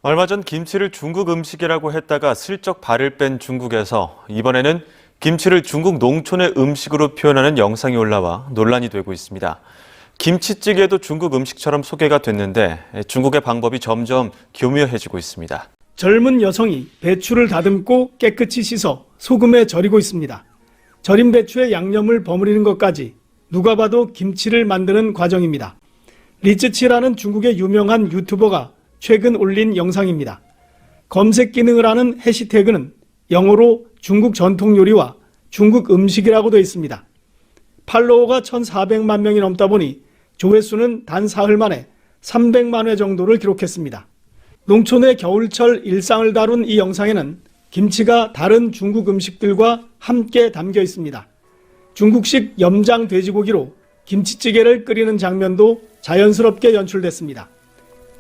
얼마 전 김치를 중국 음식이라고 했다가 슬쩍 발을 뺀 중국에서 이번에는 김치를 중국 농촌의 음식으로 표현하는 영상이 올라와 논란이 되고 있습니다. 김치찌개도 중국 음식처럼 소개가 됐는데 중국의 방법이 점점 교묘해지고 있습니다. 젊은 여성이 배추를 다듬고 깨끗이 씻어 소금에 절이고 있습니다. 절인 배추에 양념을 버무리는 것까지 누가 봐도 김치를 만드는 과정입니다. 리츠치라는 중국의 유명한 유튜버가 최근 올린 영상입니다. 검색 기능을 하는 해시태그는 영어로 중국 전통 요리와 중국 음식이라고 되어 있습니다. 팔로워가 1,400만 명이 넘다 보니 조회수는 단 사흘 만에 300만 회 정도를 기록했습니다. 농촌의 겨울철 일상을 다룬 이 영상에는 김치가 다른 중국 음식들과 함께 담겨 있습니다. 중국식 염장 돼지고기로 김치찌개를 끓이는 장면도 자연스럽게 연출됐습니다.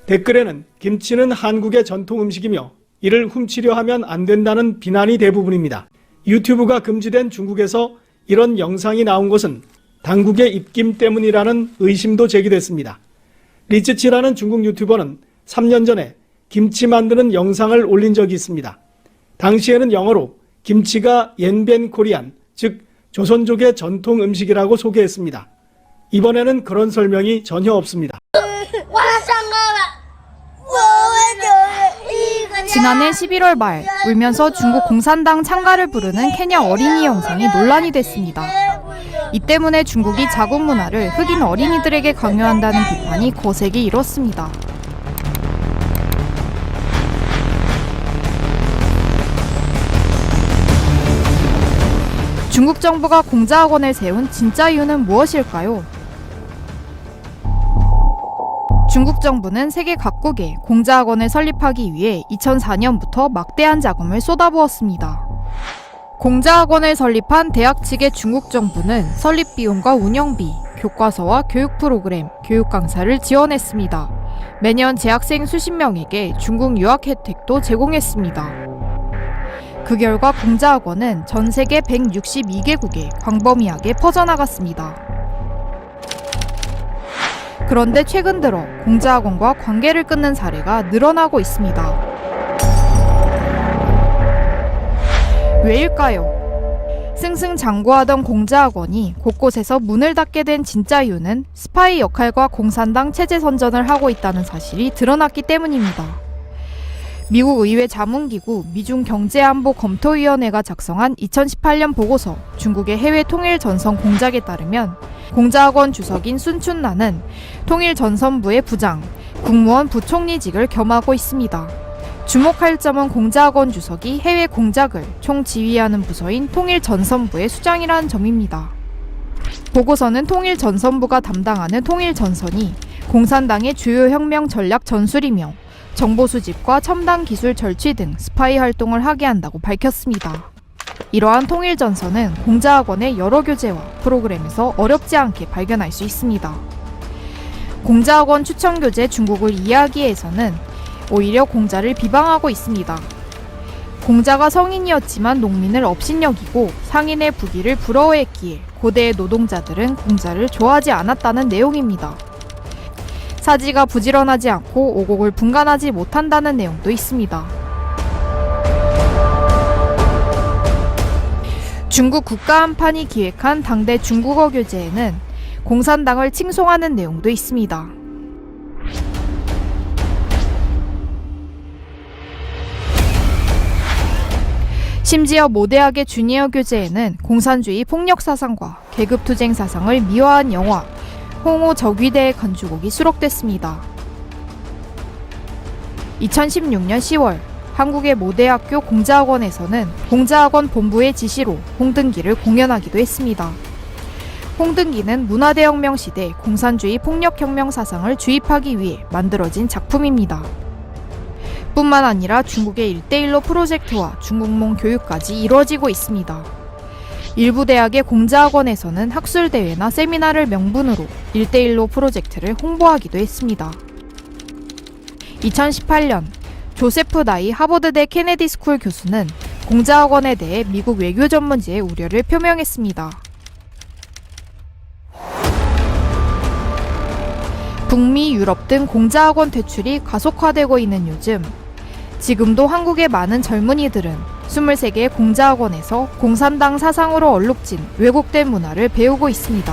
댓글에는 김치는 한국의 전통 음식이며 이를 훔치려 하면 안 된다는 비난이 대부분입니다. 유튜브가 금지된 중국에서 이런 영상이 나온 것은 당국의 입김 때문이라는 의심도 제기됐습니다. 리츠치라는 중국 유튜버는 3년 전에 김치 만드는 영상을 올린 적이 있습니다. 당시에는 영어로 김치가 옌벤 코리안, 즉 조선족의 전통 음식이라고 소개했습니다. 이번에는 그런 설명이 전혀 없습니다. 지난해 11월 말 울면서 중국 공산당 창가를 부르는 케냐 어린이 영상이 논란이 됐습니다. 이 때문에 중국이 자국 문화를 흑인 어린이들에게 강요한다는 비판이 거세게 일었습니다. 중국 정부가 공자학원을 세운 진짜 이유는 무엇일까요? 중국 정부는 세계 각국에 공자학원을 설립하기 위해 2004년부터 막대한 자금을 쏟아부었습니다. 공자학원을 설립한 대학 측의 중국 정부는 설립 비용과 운영비, 교과서와 교육 프로그램, 교육 강사를 지원했습니다. 매년 재학생 수십 명에게 중국 유학 혜택도 제공했습니다. 그 결과 공자학원은 전 세계 162개국에 광범위하게 퍼져나갔습니다. 그런데 최근 들어 공자학원과 관계를 끊는 사례가 늘어나고 있습니다. 왜일까요? 승승장구하던 공자학원이 곳곳에서 문을 닫게 된 진짜 이유는 스파이 역할과 공산당 체제 선전을 하고 있다는 사실이 드러났기 때문입니다. 미국 의회 자문기구 미중경제안보검토위원회가 작성한 2018년 보고서 중국의 해외 통일전선 공작에 따르면 공자학원 주석인 순춘나는 통일전선부의 부장, 국무원 부총리직을 겸하고 있습니다. 주목할 점은 공자학원 주석이 해외 공작을 총지휘하는 부서인 통일전선부의 수장이라는 점입니다. 보고서는 통일전선부가 담당하는 통일전선이 공산당의 주요 혁명 전략 전술이며 정보 수집과 첨단 기술 절취 등 스파이 활동을 하게 한다고 밝혔습니다. 이러한 통일전선은 공자학원의 여러 교재와 프로그램에서 어렵지 않게 발견할 수 있습니다. 공자학원 추천교재 중국을 이해하기에서는 오히려 공자를 비방하고 있습니다. 공자가 성인이었지만 농민을 업신여기고 상인의 부귀를 부러워했기에 고대의 노동자들은 공자를 좋아하지 않았다는 내용입니다. 사지가 부지런하지 않고 오곡을 분간하지 못한다는 내용도 있습니다. 중국 국가한판이 기획한 당대 중국어 교재에는 공산당을 칭송하는 내용도 있습니다. 심지어 모 대학의 주니어 교재에는 공산주의 폭력사상과 계급투쟁 사상을 미화한 영화 홍호 적위대의 간주곡이 수록됐습니다. 2016년 10월 한국의 모 대학교 공자학원에서는 공자학원 본부의 지시로 홍등기를 공연하기도 했습니다. 홍등기는 문화대혁명 시대 공산주의 폭력혁명 사상을 주입하기 위해 만들어진 작품입니다. 뿐만 아니라 중국의 1대1로 프로젝트와 중국몽 교육까지 이루어지고 있습니다. 일부 대학의 공자학원에서는 학술대회나 세미나를 명분으로 1대1로 프로젝트를 홍보하기도 했습니다. 2018년 조세프 나이 하버드대 케네디 스쿨 교수는 공자학원에 대해 미국 외교 전문지에 우려를 표명했습니다. 북미, 유럽 등 공자학원 퇴출이 가속화되고 있는 요즘 지금도 한국의 많은 젊은이들은 23개의 공자학원에서 공산당 사상으로 얼룩진 왜곡된 문화를 배우고 있습니다.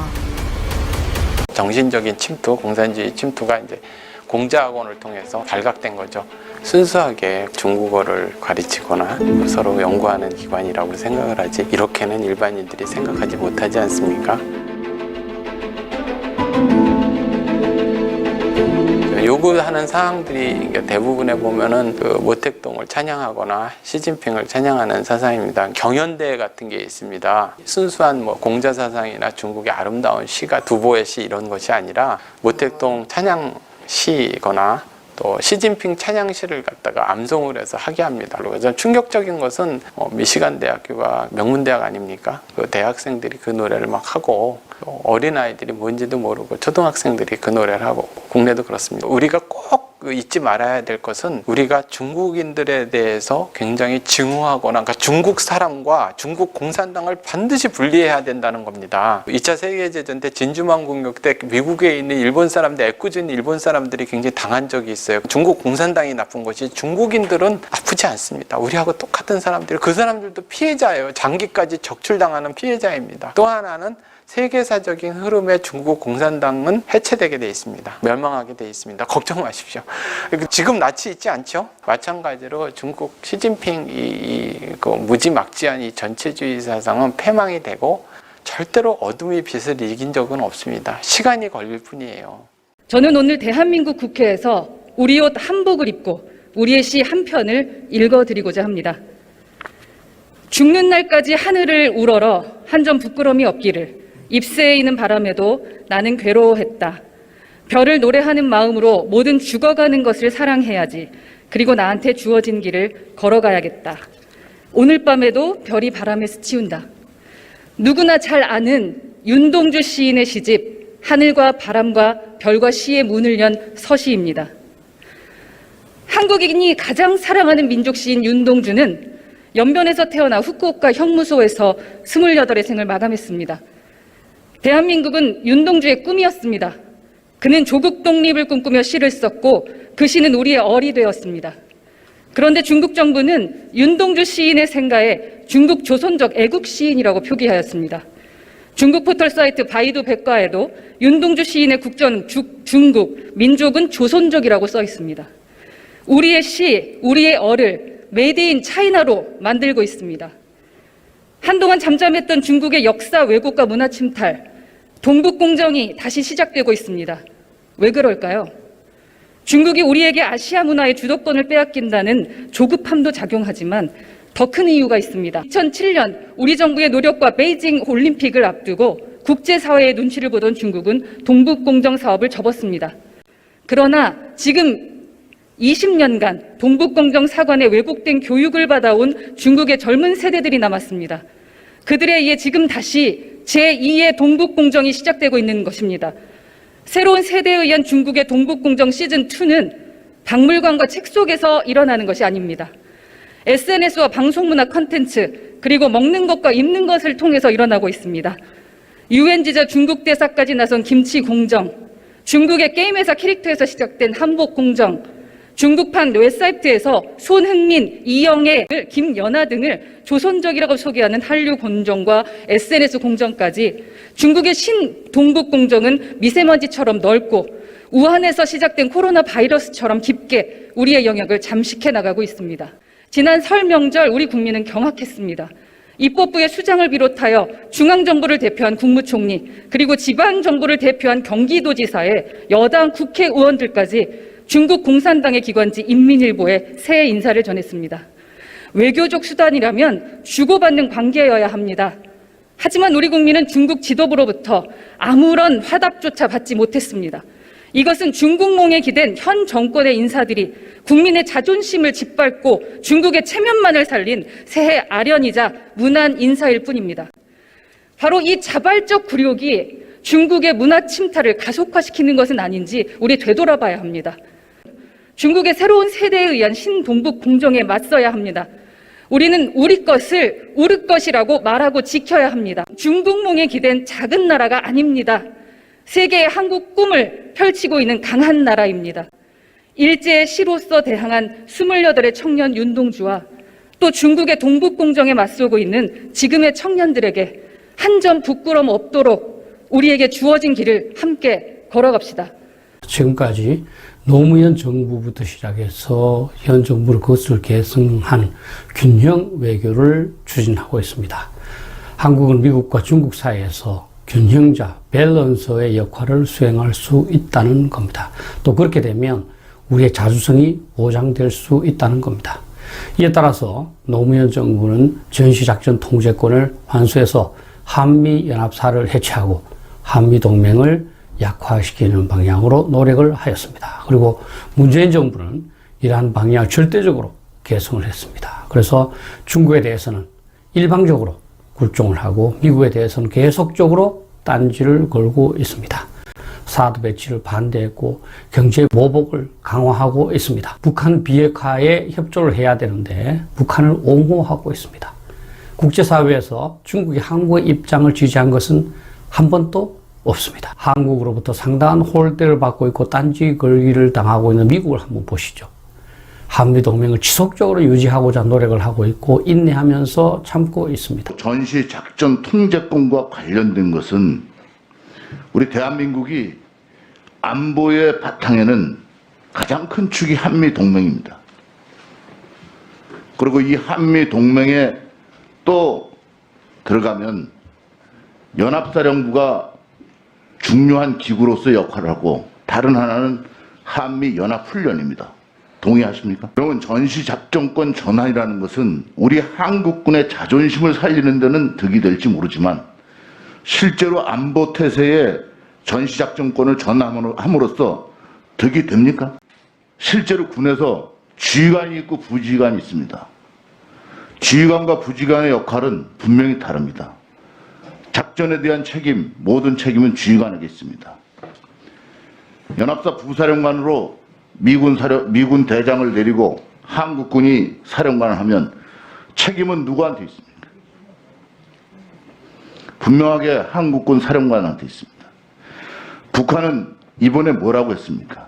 정신적인 침투, 공산주의 침투가 이제 공자학원을 통해서 발각된 거죠. 순수하게 중국어를 가르치거나 서로 연구하는 기관이라고 생각을 하지, 이렇게는 일반인들이 생각하지 못하지 않습니까? 요구하는 사항들이 대부분에 보면은 그 모택동을 찬양하거나 시진핑을 찬양하는 사상입니다. 경연대회 같은 게 있습니다. 순수한 공자 사상이나 중국의 아름다운 시가 두보의 시 이런 것이 아니라 모택동 찬양 시거나 또 시진핑 찬양시를 갖다가 암송을 해서 하게 합니다. 그래서 충격적인 것은 미시간 대학교가 명문대학 아닙니까? 그 대학생들이 그 노래를 막 하고, 어린아이들이 뭔지도 모르고 초등학생들이 그 노래를 하고, 국내도 그렇습니다. 우리가 꼭 잊지 말아야 될 것은 우리가 중국인들에 대해서 굉장히 증오하거나, 그러니까 중국 사람과 중국 공산당을 반드시 분리해야 된다는 겁니다. 2차 세계대전 때 진주만 공격 때 미국에 있는 일본 사람들, 애꿎은 일본 사람들이 굉장히 당한 적이 있어요. 중국 공산당이 나쁜 것이 중국인들은 아프지 않습니다. 우리하고 똑같은 사람들, 그 사람들도 피해자예요. 장기까지 적출당하는 피해자입니다. 또 하나는 세계사적인 흐름에 중국 공산당은 해체되게 돼 있습니다. 멸망하게 돼 있습니다. 걱정 마십시오. 지금 낯이 있지 않죠? 마찬가지로 중국 시진핑 그 무지막지한 이 전체주의 사상은 패망이 되고 절대로 어둠의 빛을 이긴 적은 없습니다. 시간이 걸릴 뿐이에요. 저는 오늘 대한민국 국회에서 우리 옷 한복을 입고 우리의 시 한 편을 읽어드리고자 합니다. 죽는 날까지 하늘을 우러러 한 점 부끄러움이 없기를, 잎새에 있는 바람에도 나는 괴로워했다. 별을 노래하는 마음으로 모든 죽어가는 것을 사랑해야지. 그리고 나한테 주어진 길을 걸어가야겠다. 오늘 밤에도 별이 바람에 스치운다. 누구나 잘 아는 윤동주 시인의 시집 하늘과 바람과 별과 시의 문을 연 서시입니다. 한국인이 가장 사랑하는 민족 시인 윤동주는 연변에서 태어나 후쿠오카 형무소에서 28의 생을 마감했습니다. 대한민국은 윤동주의 꿈이었습니다. 그는 조국 독립을 꿈꾸며 시를 썼고 그 시는 우리의 얼이 되었습니다. 그런데 중국 정부는 윤동주 시인의 생가에 중국 조선적 애국 시인이라고 표기하였습니다. 중국 포털 사이트 바이두 백과에도 윤동주 시인의 국전 중국, 민족은 조선족이라고 써 있습니다. 우리의 시, 우리의 얼을 메이드 인 차이나로 만들고 있습니다. 한동안 잠잠했던 중국의 역사 왜곡과 문화 침탈, 동북공정이 다시 시작되고 있습니다. 왜 그럴까요? 중국이 우리에게 아시아 문화의 주도권을 빼앗긴다는 조급함도 작용하지만 더 큰 이유가 있습니다. 2007년 우리 정부의 노력과 베이징 올림픽을 앞두고 국제사회의 눈치를 보던 중국은 동북공정 사업을 접었습니다. 그러나 지금 20년간 동북공정 사관의 왜곡된 교육을 받아온 중국의 젊은 세대들이 남았습니다. 그들에 의해 지금 다시 제2의 동북공정이 시작되고 있는 것입니다. 새로운 세대에 의한 중국의 동북공정 시즌2는 박물관과 책 속에서 일어나는 것이 아닙니다. SNS와 방송문화 콘텐츠, 그리고 먹는 것과 입는 것을 통해서 일어나고 있습니다. 유엔지자 중국 대사까지 나선 김치 공정, 중국의 게임회사 캐릭터에서 시작된 한복 공정, 중국판 웹사이트에서 손흥민, 이영애, 김연아 등을 조선족이라고 소개하는 한류 공정과 SNS 공정까지 중국의 신동북 공정은 미세먼지처럼 넓고 우한에서 시작된 코로나 바이러스처럼 깊게 우리의 영역을 잠식해 나가고 있습니다. 지난 설 명절 우리 국민은 경악했습니다. 입법부의 수장을 비롯하여 중앙정부를 대표한 국무총리, 그리고 지방정부를 대표한 경기도지사의 여당 국회의원들까지 중국 공산당의 기관지 인민일보에 새 인사를 전했습니다. 외교적 수단이라면 주고받는 관계여야 합니다. 하지만 우리 국민은 중국 지도부로부터 아무런 화답조차 받지 못했습니다. 이것은 중국몽에 기댄 현 정권의 인사들이 국민의 자존심을 짓밟고 중국의 체면만을 살린 새해 아련이자 무난 인사일 뿐입니다. 바로 이 자발적 굴욕이 중국의 문화 침탈을 가속화시키는 것은 아닌지 우리 되돌아봐야 합니다. 중국의 새로운 세대에 의한 신동북 공정에 맞서야 합니다. 우리는 우리 것을 우리 것이라고 말하고 지켜야 합니다. 중국몽에 기댄 작은 나라가 아닙니다. 세계의 한국 꿈을 펼치고 있는 강한 나라입니다. 일제의 시로서 대항한 28의 청년 윤동주와 또 중국의 동북공정에 맞서고 있는 지금의 청년들에게 한 점 부끄럼 없도록 우리에게 주어진 길을 함께 걸어갑시다. 지금까지 노무현 정부부터 시작해서 현 정부를 그것을 계승한 균형 외교를 추진하고 있습니다. 한국은 미국과 중국 사이에서 균형자, 밸런서의 역할을 수행할 수 있다는 겁니다. 또 그렇게 되면 우리의 자주성이 보장될 수 있다는 겁니다. 이에 따라서 노무현 정부는 전시작전 통제권을 환수해서 한미연합사를 해체하고 한미동맹을 약화시키는 방향으로 노력을 하였습니다. 그리고 문재인 정부는 이러한 방향을 절대적으로 개선을 했습니다. 그래서 중국에 대해서는 일방적으로 굴종을 하고 미국에 대해서는 계속적으로 딴지를 걸고 있습니다. 사드 배치를 반대했고 경제 보복을 강화하고 있습니다. 북한 비핵화에 협조를 해야 되는데 북한을 옹호하고 있습니다. 국제사회에서 중국이 한국의 입장을 지지한 것은 한 번도 없습니다. 한국으로부터 상당한 홀대를 받고 있고 딴지 걸기를 당하고 있는 미국을 한번 보시죠. 한미동맹을 지속적으로 유지하고자 노력을 하고 있고 인내하면서 참고 있습니다. 전시작전 통제권과 관련된 것은 우리 대한민국이 안보의 바탕에는 가장 큰 축이 한미동맹입니다. 그리고 이 한미동맹에 또 들어가면 연합사령부가 중요한 기구로서 역할을 하고 다른 하나는 한미연합훈련입니다. 동의하십니까? 그러면 전시작전권 전환이라는 것은 우리 한국군의 자존심을 살리는 데는 득이 될지 모르지만 실제로 안보태세에 전시작전권을 전환함으로써 득이 됩니까? 실제로 군에서 지휘관이 있고 부지휘관이 있습니다. 지휘관과 부지휘관의 역할은 분명히 다릅니다. 작전에 대한 책임, 모든 책임은 지휘관에게 있습니다. 연합사 부사령관으로 미군 대장을 내리고 한국군이 사령관을 하면 책임은 누구한테 있습니까? 분명하게 한국군 사령관한테 있습니다. 북한은 이번에 뭐라고 했습니까?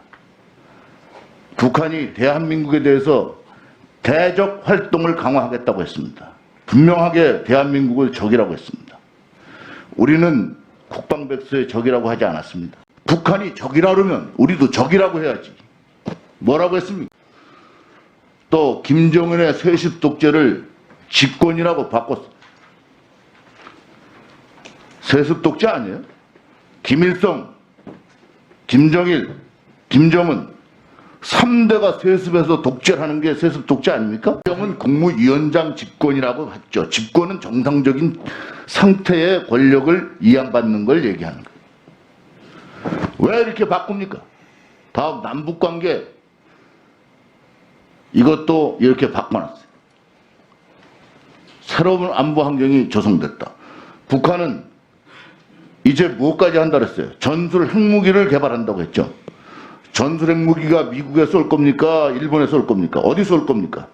북한이 대한민국에 대해서 대적 활동을 강화하겠다고 했습니다. 분명하게 대한민국을 적이라고 했습니다. 우리는 국방백서에 적이라고 하지 않았습니다. 북한이 적이라 그러면 우리도 적이라고 해야지. 뭐라고 했습니까? 또 김정은의 세습 독재를 집권이라고 바꿨어. 세습 독재 아니에요? 김일성, 김정일, 김정은 3대가 세습해서 독재를 하는 게 세습 독재 아닙니까? 김정은 국무위원장 집권이라고 했죠. 집권은 정상적인 상태의 권력을 이양받는 걸 얘기하는 거예요. 왜 이렇게 바꿉니까? 다음 남북관계 이것도 이렇게 바꿔놨어요. 새로운 안보 환경이 조성됐다. 북한은 이제 무엇까지 한다 그랬어요? 전술 핵무기를 개발한다고 했죠. 전술 핵무기가 미국에 쏠 겁니까? 일본에 쏠 겁니까? 어디 쏠 겁니까?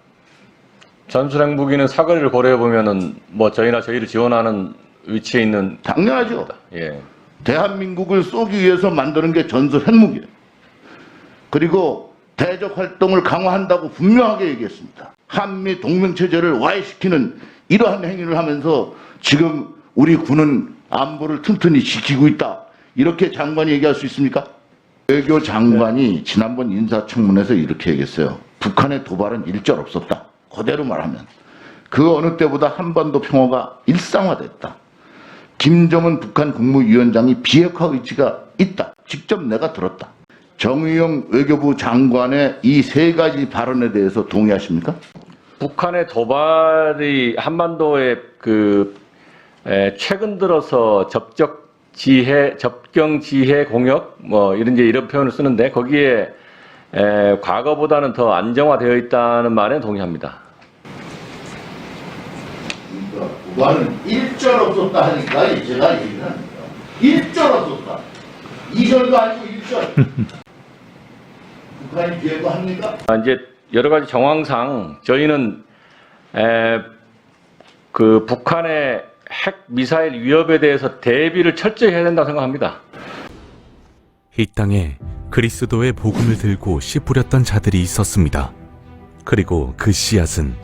전술 핵무기는 사거리를 고려해 보면은 뭐 저희나 저희를 지원하는 위치에 있는 당연하죠. 예. 대한민국을 쏘기 위해서 만드는 게 전술 핵무기예요. 그리고 대적 활동을 강화한다고 분명하게 얘기했습니다. 한미 동맹체제를 와해시키는 이러한 행위를 하면서 지금 우리 군은 안보를 튼튼히 지키고 있다. 이렇게 장관이 얘기할 수 있습니까? 외교 장관이 지난번 인사청문회에서 이렇게 얘기했어요. 북한의 도발은 일절 없었다. 그대로 말하면. 그 어느 때보다 한반도 평화가 일상화됐다. 김정은 북한 국무위원장이 비핵화 의지가 있다. 직접 내가 들었다. 정의용 외교부 장관의 이 세 가지 발언에 대해서 동의하십니까? 북한의 도발이 한반도의 최근 들어서 접경 지혜 공역 뭐 이런 표현을 쓰는데 거기에 과거보다는 더 안정화되어 있다는 말에 동의합니다. 그거는 일절 없었다 하니까 제가 얘기를 합니다. 일절 없었다. 2절도 아니고 1절. 북한이 비핵화합니까? 이제 여러 가지 정황상 저희는 북한의 핵 미사일 위협에 대해서 대비를 철저히 해야 된다고 생각합니다. 이 땅에 그리스도의 복음을 들고 씨 뿌렸던 자들이 있었습니다. 그리고 그 씨앗은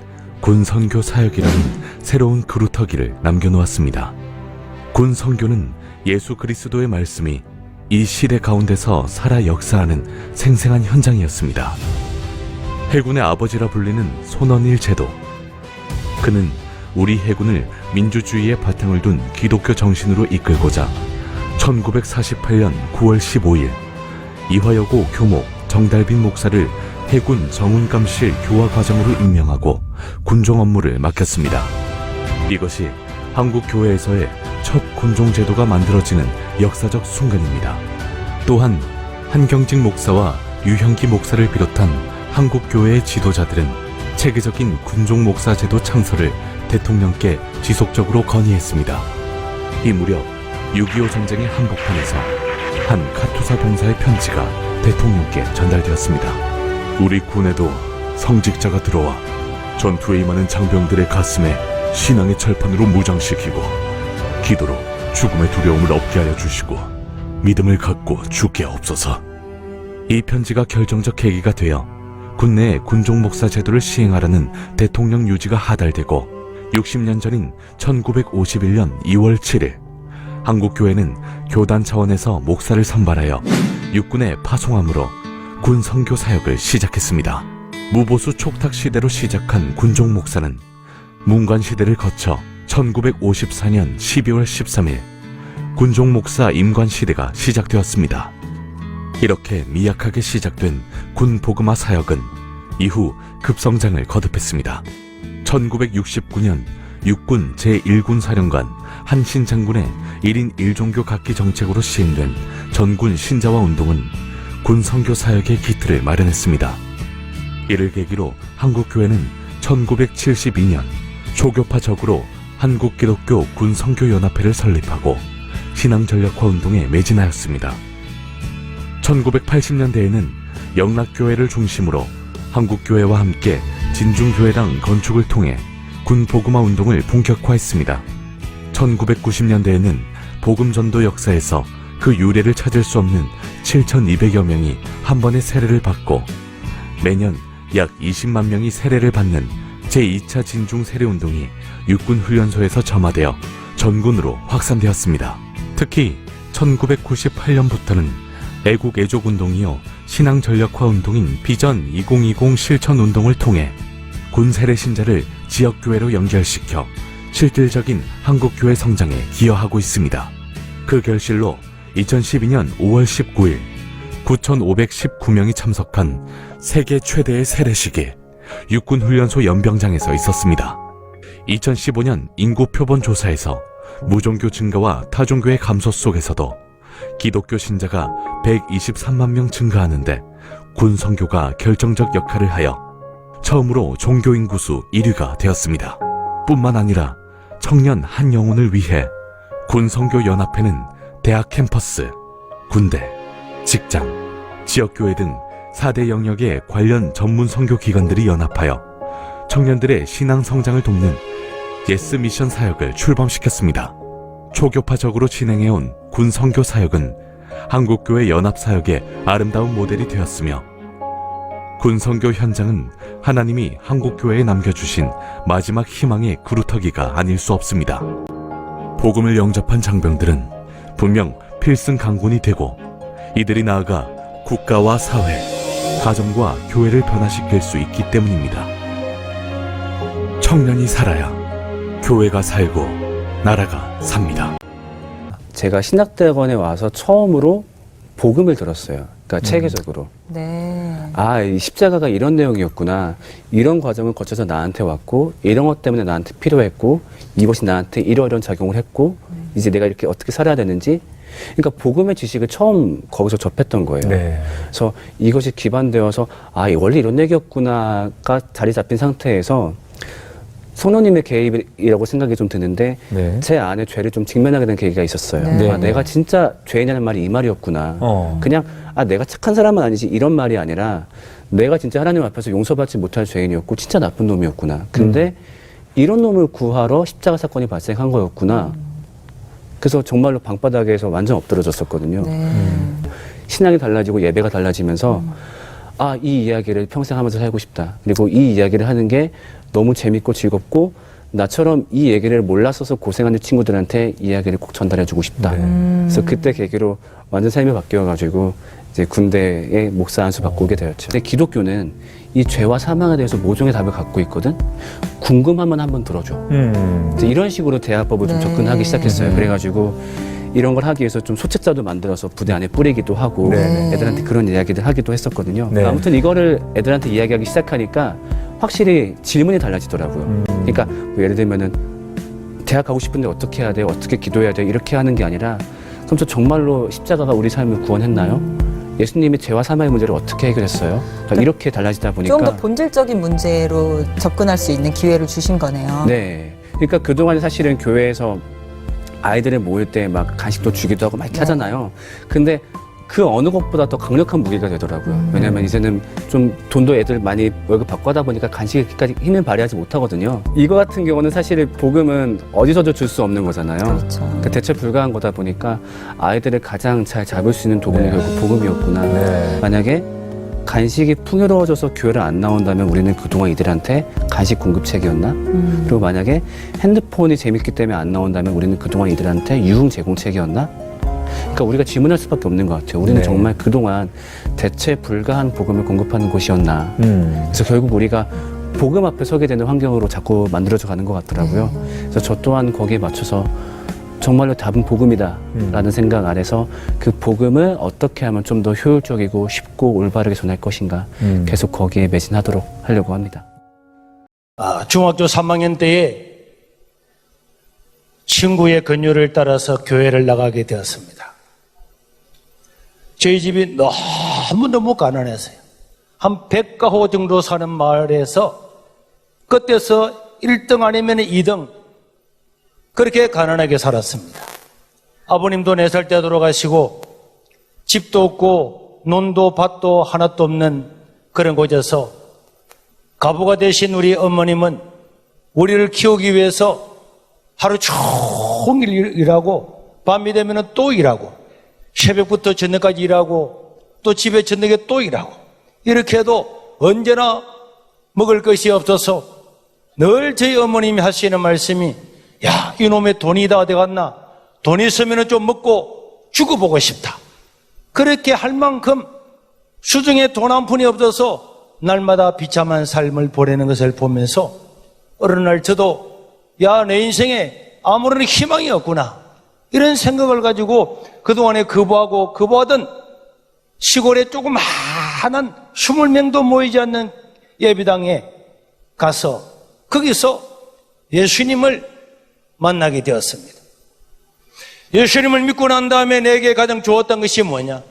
군 선교 사역이라는 새로운 그루터기를 남겨놓았습니다. 군 선교는 예수 그리스도의 말씀이 이 시대 가운데서 살아 역사하는 생생한 현장이었습니다. 해군의 아버지라 불리는 손원일 제도. 그는 우리 해군을 민주주의의 바탕을 둔 기독교 정신으로 이끌고자 1948년 9월 15일 이화여고 교목 정달빈 목사를 해군 정훈감실 교화 과정으로 임명하고 군종 업무를 맡겼습니다. 이것이 한국 교회에서의 첫 군종 제도가 만들어지는 역사적 순간입니다. 또한 한경직 목사와 유형기 목사를 비롯한 한국 교회의 지도자들은 체계적인 군종 목사 제도 창설을 대통령께 지속적으로 건의했습니다. 이 무렵 6.25 전쟁의 한복판에서 한 카투사 병사의 편지가 대통령께 전달되었습니다. 우리 군에도 성직자가 들어와 전투에 임하는 장병들의 가슴에 신앙의 철판으로 무장시키고 기도로 죽음의 두려움을 없게 하여 주시고 믿음을 갖고 죽게 없소서. 이 편지가 결정적 계기가 되어 군내 군종 목사 제도를 시행하라는 대통령 유지가 하달되고 60년 전인 1951년 2월 7일 한국교회는 교단 차원에서 목사를 선발하여 육군에 파송함으로 군 선교 사역을 시작했습니다. 무보수 촉탁 시대로 시작한 군종 목사는 문관 시대를 거쳐 1954년 12월 13일 군종 목사 임관 시대가 시작되었습니다. 이렇게 미약하게 시작된 군 복음화 사역은 이후 급성장을 거듭했습니다. 1969년 육군 제1군 사령관 한신 장군의 1인 1종교 각기 정책으로 시행된 전군 신자화 운동은 군 선교 사역의 기틀을 마련했습니다. 이를 계기로 한국교회는 1972년 초교파적으로 한국기독교 군선교연합회를 설립하고 신앙전략화 운동에 매진하였습니다. 1980년대에는 영락교회를 중심으로 한국교회와 함께 진중교회당 건축을 통해 군복음화 운동을 본격화했습니다. 1990년대에는 복음전도 역사에서 그 유래를 찾을 수 없는 7,200여 명이 한 번에 세례를 받고 매년 약 20만 명이 세례를 받는 제2차 진중 세례운동이 육군훈련소에서 점화되어 전군으로 확산되었습니다. 특히 1998년부터는 애국애족운동이요 신앙전략화 운동인 비전 2020 실천운동을 통해 군 세례 신자를 지역교회로 연결시켜 실질적인 한국교회 성장에 기여하고 있습니다. 그 결실로 2012년 5월 19일 9,519명이 참석한 세계 최대의 세례식이 육군훈련소 연병장에서 있었습니다. 2015년 인구표본 조사에서 무종교 증가와 타종교의 감소 속에서도 기독교 신자가 123만 명 증가하는데 군 선교가 결정적 역할을 하여 처음으로 종교 인구수 1위가 되었습니다. 뿐만 아니라 청년 한 영혼을 위해 군 선교 연합회는 대학 캠퍼스, 군대, 직장, 지역교회 등 4대 영역의 관련 전문 선교 기관들이 연합하여 청년들의 신앙 성장을 돕는 예스 미션 사역을 출범시켰습니다. 초교파적으로 진행해온 군 선교 사역은 한국교회 연합 사역의 아름다운 모델이 되었으며 군 선교 현장은 하나님이 한국교회에 남겨주신 마지막 희망의 그루터기가 아닐 수 없습니다. 복음을 영접한 장병들은 분명 필승 강군이 되고 이들이 나아가 국가와 사회, 가정과 교회를 변화시킬 수 있기 때문입니다. 청년이 살아야 교회가 살고 나라가 삽니다. 제가 신학대학원에 와서 처음으로 복음을 들었어요. 그러니까 체계적으로. 네. 아, 이 십자가가 이런 내용이었구나. 이런 과정을 거쳐서 나한테 왔고, 이런 것 때문에 나한테 필요했고, 이것이 나한테 이러이러한 작용을 했고, 이제 내가 이렇게 어떻게 살아야 되는지. 그러니까 복음의 지식을 처음 거기서 접했던 거예요. 네. 그래서 이것이 기반되어서 아, 원래 이런 얘기였구나가 자리 잡힌 상태에서 성령님의 개입이라고 생각이 좀 드는데 네. 제 안에 죄를 좀 직면하게 된 계기가 있었어요. 네. 아, 내가 진짜 죄인이라는 말이 이 말이었구나. 그냥 아, 내가 착한 사람은 아니지 이런 말이 아니라 내가 진짜 하나님 앞에서 용서받지 못할 죄인이었고 진짜 나쁜 놈이었구나. 근데 이런 놈을 구하러 십자가 사건이 발생한 거였구나. 그래서 정말로 방바닥에서 완전 엎드러졌었거든요. 네. 신앙이 달라지고 예배가 달라지면서 아, 이 이야기를 평생 하면서 살고 싶다. 그리고 이 이야기를 하는 게 너무 재밌고 즐겁고 나처럼 이 얘기를 몰랐어서 고생하는 친구들한테 이야기를 꼭 전달해주고 싶다. 그래서 그때 계기로 완전 삶이 바뀌어가지고 이제 군대에 목사 안수 받고 오게 되었죠. 근데 기독교는 이 죄와 사망에 대해서 모종의 답을 갖고 있거든. 궁금하면 한번 들어줘. 이제 이런 식으로 대화법을 좀 접근하기 시작했어요. 그래가지고 이런 걸 하기 위해서 좀 소책자도 만들어서 부대 안에 뿌리기도 하고 애들한테 그런 이야기들 하기도 했었거든요. 아무튼 이거를 애들한테 이야기하기 시작하니까 확실히 질문이 달라지더라고요. 그러니까 뭐 예를 들면은 대학 가고 싶은데 어떻게 해야 돼? 어떻게 기도해야 돼? 이렇게 하는 게 아니라 그럼 저 정말로 십자가가 우리 삶을 구원했나요? 예수님이 죄와 사망의 문제를 어떻게 해결했어요? 그러니까 이렇게 달라지다 보니까 좀 더 본질적인 문제로 접근할 수 있는 기회를 주신 거네요. 네. 그러니까 그동안 사실은 교회에서 아이들을 모일 때 막 간식도 주기도 하고 막 이렇게 하잖아요. 근데 그 어느 것보다 더 강력한 무기가 되더라고요. 왜냐하면 이제는 좀 돈도 애들 많이 월급 받고 하다 보니까 간식에 그렇게까지 힘을 발휘하지 못하거든요. 이거 같은 경우는 사실 복음은 어디서도 줄 수 없는 거잖아요. 그렇죠. 그러니까 대체 불가한 거다 보니까 아이들을 가장 잘 잡을 수 있는 도구는 결국 복음이었구나. 만약에 간식이 풍요로워져서 교회를 안 나온다면 우리는 그동안 이들한테 간식 공급책이었나? 그리고 만약에 핸드폰이 재밌기 때문에 안 나온다면 우리는 그동안 이들한테 유흥 제공책이었나? 그러니까 우리가 질문할 수밖에 없는 것 같아요. 우리는 정말 그동안 대체 불가한 복음을 공급하는 곳이었나? 그래서 결국 우리가 복음 앞에 서게 되는 환경으로 자꾸 만들어져 가는 것 같더라고요. 그래서 저 또한 거기에 맞춰서 정말로 답은 복음이다 라는 생각 아래서 그 복음을 어떻게 하면 좀 더 효율적이고 쉽고 올바르게 전할 것인가 계속 거기에 매진하도록 하려고 합니다. 중학교 3학년 때에 친구의 권유를 따라서 교회를 나가게 되었습니다. 저희 집이 너무너무 가난했어요. 한 100가호 정도 사는 마을에서 끝에서 1등 아니면 2등 그렇게 가난하게 살았습니다. 아버님도 4살 때 돌아가시고 집도 없고 논도 밭도 하나도 없는 그런 곳에서 가부가 되신 우리 어머님은 우리를 키우기 위해서 하루 종일 일하고 밤이 되면 또 일하고 새벽부터 저녁까지 일하고 또 집에 저녁에 또 일하고 이렇게 해도 언제나 먹을 것이 없어서 늘 저희 어머님이 하시는 말씀이 야, 이놈의 돈이 다 어디 갔나? 돈 있으면 좀 먹고 죽어보고 싶다. 그렇게 할 만큼 수중에 돈 한 푼이 없어서 날마다 비참한 삶을 보내는 것을 보면서 어느 날 저도 야, 내 인생에 아무런 희망이 없구나. 이런 생각을 가지고 그동안에 거부하던 시골에 조그마한 20명도 모이지 않는 예배당에 가서 거기서 예수님을 만나게 되었습니다. 예수님을 믿고 난 다음에 내게 가장 좋았던 것이 뭐냐?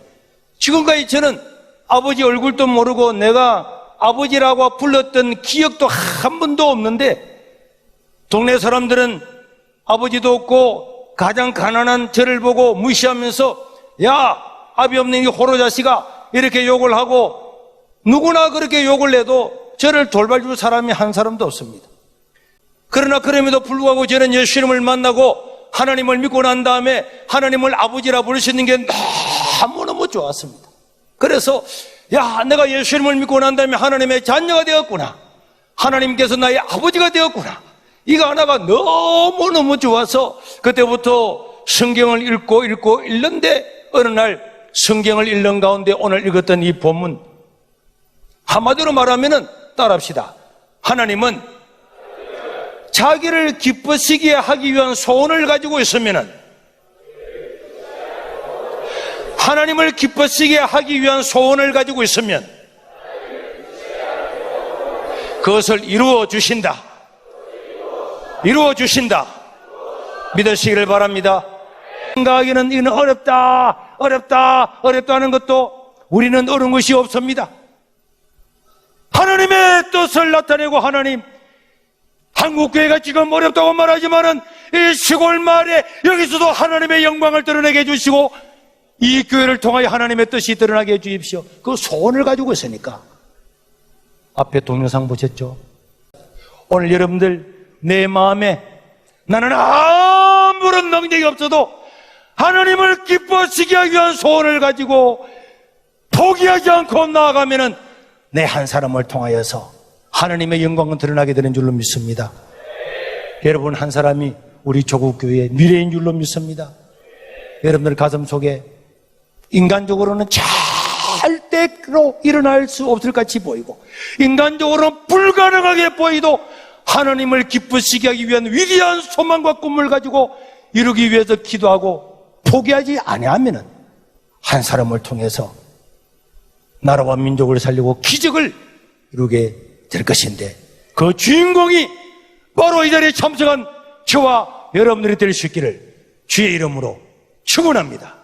지금까지 저는 아버지 얼굴도 모르고 내가 아버지라고 불렀던 기억도 한 번도 없는데 동네 사람들은 아버지도 없고 가장 가난한 저를 보고 무시하면서 야, 아비 없는 이 호로 자식아 이렇게 욕을 하고 누구나 그렇게 욕을 해도 저를 돌봐줄 사람이 한 사람도 없습니다. 그러나 그럼에도 불구하고 저는 예수님을 만나고 하나님을 믿고 난 다음에 하나님을 아버지라 부를 수 있는 게 너무너무 좋았습니다. 그래서 야, 내가 예수님을 믿고 난 다음에 하나님의 자녀가 되었구나. 하나님께서 나의 아버지가 되었구나. 이거 하나가 너무너무 좋아서 그때부터 성경을 읽고 읽는데 어느 날 성경을 읽는 가운데 오늘 읽었던 이 본문 한마디로 말하면은 따라합시다. 하나님은 자기를 기쁘시게 하기 위한 소원을 가지고 있으면은 하나님을 기쁘시게 하기 위한 소원을 가지고 있으면 그것을 이루어 주신다. 이루어 주신다. 믿으시기를 바랍니다. 생각하기는 이는 어렵다 하는 것도 우리는 어려운 것이 없습니다. 하나님의 뜻을 나타내고 하나님 한국교회가 지금 어렵다고 말하지만은 이 시골 마을에 여기서도 하나님의 영광을 드러내게 해주시고 이 교회를 통하여 하나님의 뜻이 드러나게 해주십시오. 그 소원을 가지고 있으니까. 앞에 동영상 보셨죠? 오늘 여러분들 내 마음에 나는 아무런 능력이 없어도 하나님을 기뻐하시게 하기 위한 소원을 가지고 포기하지 않고 나아가면은 내 한 사람을 통하여서 하나님의 영광은 드러나게 되는 줄로 믿습니다. 여러분 한 사람이 우리 조국교회의 미래인 줄로 믿습니다. 여러분들 가슴 속에 인간적으로는 절대로 일어날 수 없을 같이 보이고 인간적으로는 불가능하게 보이도 하나님을 기쁘시게 하기 위한 위대한 소망과 꿈을 가지고 이루기 위해서 기도하고 포기하지 아니하면은 한 사람을 통해서 나라와 민족을 살리고 기적을 이루게 될 것인데 그 주인공이 바로 이 자리에 참석한 저와 여러분들이 될 수 있기를 주의 이름으로 축원합니다.